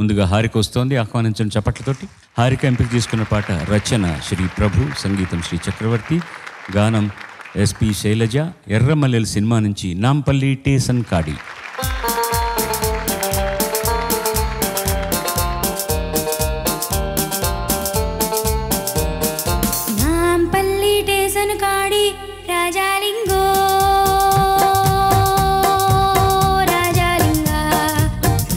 ముందుగా హారిక వస్తోంది, ఆహ్వానించిన చప్పట్లతోటి. హారిక ఎంపిక చేసుకున్న పాట రచన శ్రీ ప్రభు, సంగీతం శ్రీ చక్రవర్తి, గానం ఎస్పి శైలజ. ఎర్రమల్లెల సినిమా నుంచి నాంపల్లి టేసన్ కాడి. నాంపల్లి టేసన్ కాడి రాజాలింగో రాజాలింగ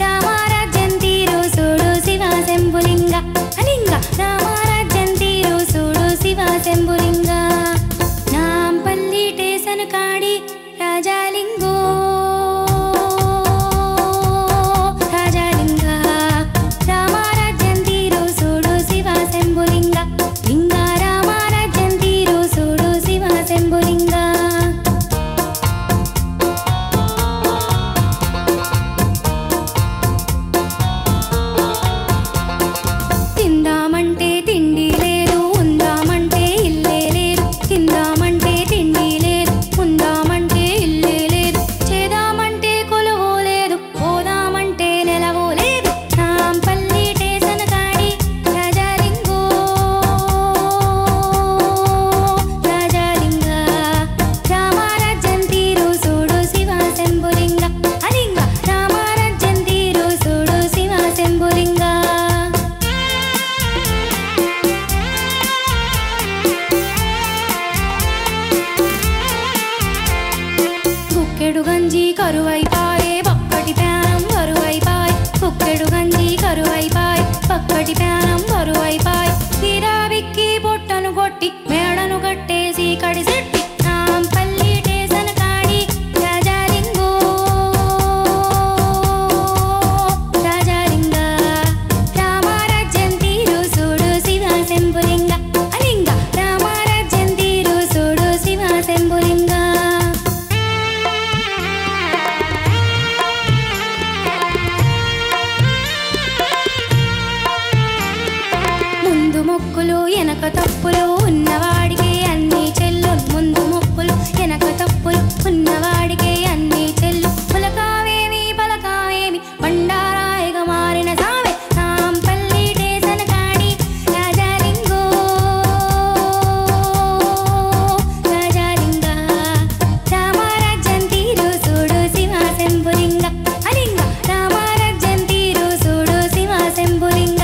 రామారాజ్యం తీరు సూడు శివ శంభులింగ అలింగ రామారాజ్యం తీరు సూడు శివ శంభులింగ నాంపల్లి టేసన్ కాడి రాజాలింగో రాజాలింగ రామారాజ్యం తీరు సూడు శివ శంభులింగ లింగ రామారాజ్యం తీరు సూడు శివ శంభులింగ తిందామంటే తిండి లేదు, ఉందామంటే ఇల్లే లేదు. తిందామంటే తిండి లేదు, ఉందామంటే ఇల్లే లేదు. చేద్దామంటే కొలువు లేదు, పోదామంటే నెలవు లేదు. నాంపల్లి టేసన్ కాడి రాజాలింగో రాజాలింగ రామారాజ్యం తీరు సూడు శివ శంభులింగ అలింగ రామారాజ్యం తీరు సూడు శివ శంభులింగ కుక్కెడు గంజి కరువైపాయే పక్కటి ప్యానం బరువైపాయ్. కుక్కెడు గంజి కరువైపాయ్ పక్కటి ప్యానం బరువైపాయ్. తీరా విక్కి పొట్టను కొట్టి మేడను కట్టేసి కడిసెట్టి నాంపల్లి టేసన్ కాడి రాజాలింగో రాజాలింగ రామారాజ్యం తీరు సూడు శివ శంభులింగ అలింగ రామారాజ్యం తీరు సూడు శివ శంభులింగ ముందు మొక్కులు వెనక తప్పులు ఉన్నవాడికి అన్ని చెల్లు. ముందు మొక్కులు వెనక తప్పులు ఉన్నవాడికి అన్ని చెల్లు. పులకావేమి పలకావేమి బండారాయిగా మారిన సామె నాంపల్లి టేసన్ కాడి రాజాలింగో రాజాలింగ రామారాజ్యం తీరు సూడు శివ శంభులింగ అలింగ రామారాజ్యం తీరు సూడు శివ శంభులింగ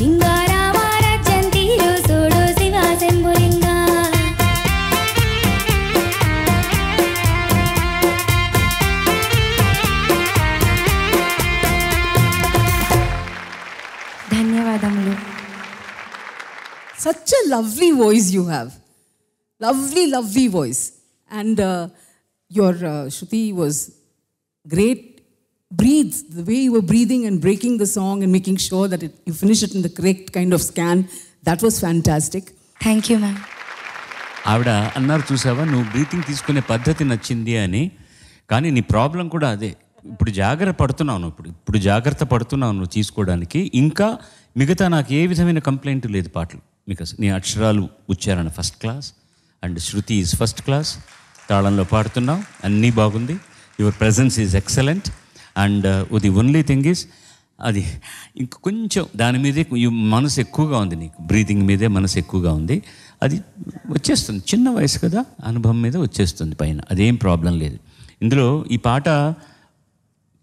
లింగ రామారాజ్యం తీరు సూడు శివ శంభులింగ ధన్యవాదములు. Such a lovely voice you have. Lovely, lovely voice. And your Shruti was great. Breathes, the way you were breathing and breaking the song and making sure that you finish it in the correct kind of scan. That was fantastic. Thank you ma'am. ఆవిడ అన్నారు చూసావా, నువ్వు breathing తీసుకునే పద్ధతి నచ్చింది అని. కానీ నీ ప్రాబ్లం కూడా అదే. ఇప్పుడు జాగ్రత్త పడుతున్నావు, ఇప్పుడు జాగ్రత్త పడుతున్నావు నువ్వు తీసుకోవడానికి. ఇంకా మిగతా నాకు ఏ విధమైన కంప్లైంట్ లేదు పాటలు. మీకు నీ అక్షరాలు ఉచ్చారణ first class and shruti is first class. తాళంలో పాడుతున్నావు, అన్నీ బాగుంది. Your presence is excellent. And the only thing is అది ఇంక కొంచెం దాని మీదే మనసు ఎక్కువగా ఉంది, నీకు బ్రీతింగ్ మీదే మనసు ఎక్కువగా ఉంది. అది వచ్చేస్తుంది, చిన్న వయసు కదా, అనుభవం మీద వచ్చేస్తుంది పైన, అదేం ప్రాబ్లం లేదు. ఇందులో ఈ పాట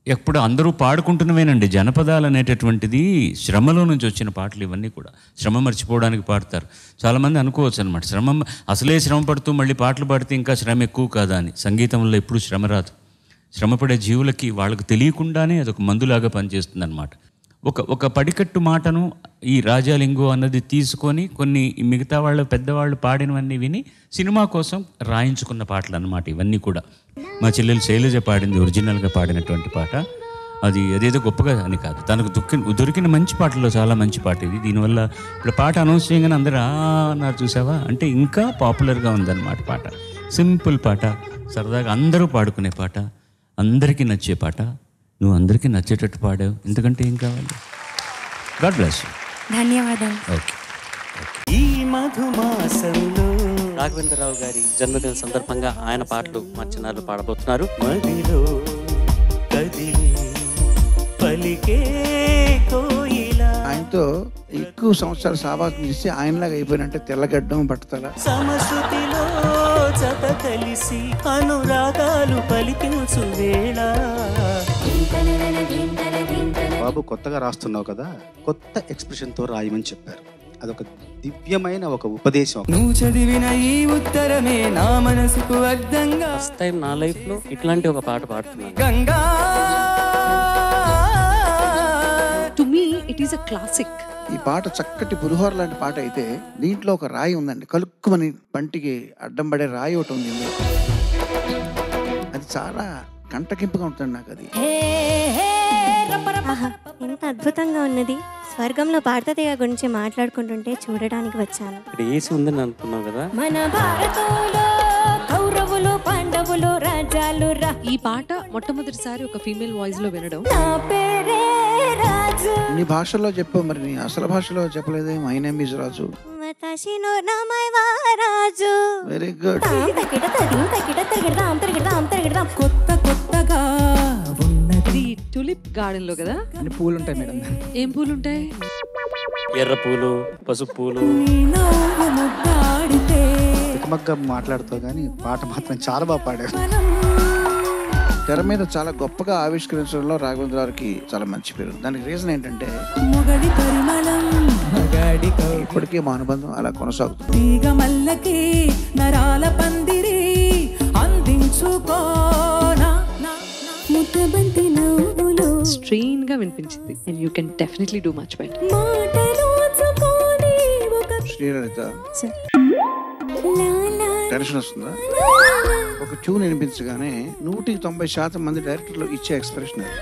ఎప్పుడు అందరూ పాడుకుంటున్నవేనండి. జనపదాలు అనేటటువంటిది శ్రమలో నుంచి వచ్చిన పాటలు ఇవన్నీ కూడా. శ్రమ మర్చిపోవడానికి పాడతారు. చాలామంది అనుకోవచ్చు అనమాట, అసలే శ్రమ పడుతూ మళ్ళీ పాటలు పాడితే ఇంకా శ్రమ ఎక్కువ కాదా అని. సంగీతంలో ఎప్పుడు శ్రమ రాదు. శ్రమపడే జీవులకి వాళ్ళకు తెలియకుండానే అదొక మందులాగా పనిచేస్తుంది అనమాట. ఒక పడికట్టు మాటను ఈ రాజాలింగు అన్నది తీసుకొని కొన్ని మిగతా వాళ్ళ పెద్దవాళ్ళు పాడినవన్నీ విని సినిమా కోసం రాయించుకున్న పాటలు అన్నమాట ఇవన్నీ కూడా. మా చెల్లెలు శైలజ పాడింది, ఒరిజినల్గా పాడినటువంటి పాట. అది అదేదో గొప్పగా అని కాదు, తనకు దొరికిన మంచి పాటల్లో చాలా మంచి పాట ఇది. దీనివల్ల ఇప్పుడు పాట అనౌన్స్ చేయగానే అందరూ అన్నారు చూసావా అంటే ఇంకా పాపులర్గా ఉందన్నమాట పాట. సింపుల్ పాట, సరదాగా అందరూ పాడుకునే పాట, అందరికీ నచ్చే పాట. నువ్వు అందరికీ నచ్చేటట్టు పాడావు, ఎందుకంటే ఏం కావాలి. God bless you. ధన్యవాదాలు. ఓకే. ఈ మధుమాసంలో రాఘవేంద్రరావు గారి జన్మదిన సందర్భంగా ఆయన పాటలు మా చిన్నారులు పాడబోతున్నారు. మదిలో కదిలి పలికే కోయి ఆయనతో ఎక్కువ సంవత్సరాలు సావాసం చేసి ఆయనలాగా అయిపోయినంటే తెల్లగడ్డం పట్టుదల. సమశృతిలో జత కలిసి అనురాగాలు పలికించు వేళ. బాబు కొత్తగా రాస్తున్నావు కదా, కొత్త ఎక్స్ప్రెషన్తో రాయమని చెప్పారు. అదొక దివ్యమైన ఒక ఉపదేశం. నువ్వు చదివిన ఈ ఉత్తరమే నా మనసుకు అర్థంగా. ఫస్ట్ టైం నా లైఫ్ లో ఇట్లాంటి ఒక పాట పాడుతున్నాను. Ganga to me it is a classic. ఈ పాట చక్కటి పులిహోర లాంటి పాట అయితే దీంట్లో ఒక రాయి ఉందండి, కలుక్కుమని పంటికి అడ్డం పడే రాయి ఒకటి ఉంది ఇందులో. అది చాలా కంటకింపుగా ఉంటుంది నాకు. అది ఎంత అద్భుతంగా ఉన్నది. స్వర్గంలో భారతదేశ గురించి మాట్లాడుకుంటుంటే చూడడానికి వచ్చాను. ఇక్కడ ఏసీ ఉందని అనుకున్నావు కదా. మన భారతంలో కౌరవులు పాండవులు రాజాలు రా. ఈ పాట మొట్టమొదటిసారి ఒక ఫీమేల్ వాయిస్ లో వినడం. నా పేరే రాజు. నీ భాషలో చెప్పు, మరి నీ అసలు భాషలో చెప్పలేదే. My name is Raju. Very good. కొత్త కొత్తగా ఉన్నది. టులిప్ గార్డెన్ లో కదా అన్ని పూలు ఉంటాయి మేడం. ఏం పూలు ఉంటాయి? ఎర్ర పూలు, పసుపు పూలు. తికమగ్గా మాట్లాడుతావు కానీ పాట మాత్రం చాలా బాగా పాడారు. తెర మీద చాలా గొప్పగా ఆవిష్కరించడంలో రాఘవేంద్రరావుకి చాలా మంచి పేరు. దానికి రీజన్ ఏంటంటే ఇప్పటికీ మా అనుబంధం అలా కొనసాగుతుంది. స్ట్రెయిన్ గా వినిపించింది. And you can definitely do much better. Sri Lalitha tension వస్తుందా? ఒక ట్యూన్ వినిపించగానే 190% మంది డైరెక్టర్లు ఇచ్చే ఎక్స్ప్రెషన్ అది.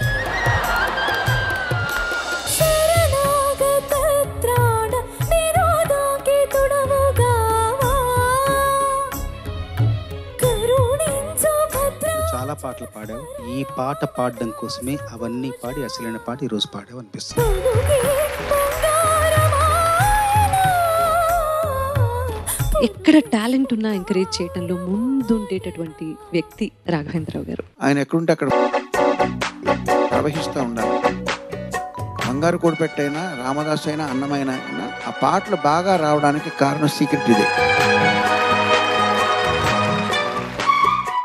చాలా పాటలు పాడావు. ఈ పాట పాడడం కోసమే అవన్నీ పాడి అసలైన పాట ఈరోజు పాడావు అనిపిస్తుంది. ఎక్కడ టాలెంట్ ఉన్నా ఎంకరేజ్ చేయడంలో ముందుండేటటువంటి వ్యక్తి రాఘవేంద్రరావు గారు. ఆయన ఎక్కడుంటే అక్కడ ప్రవహిస్తూ ఉండాలి. బంగారు కూడపెట్టైనా, రామదాస్ అయినా, అన్నమైన ఆ పాటలు బాగా రావడానికి కారణం సీక్రెట్ ఇదే.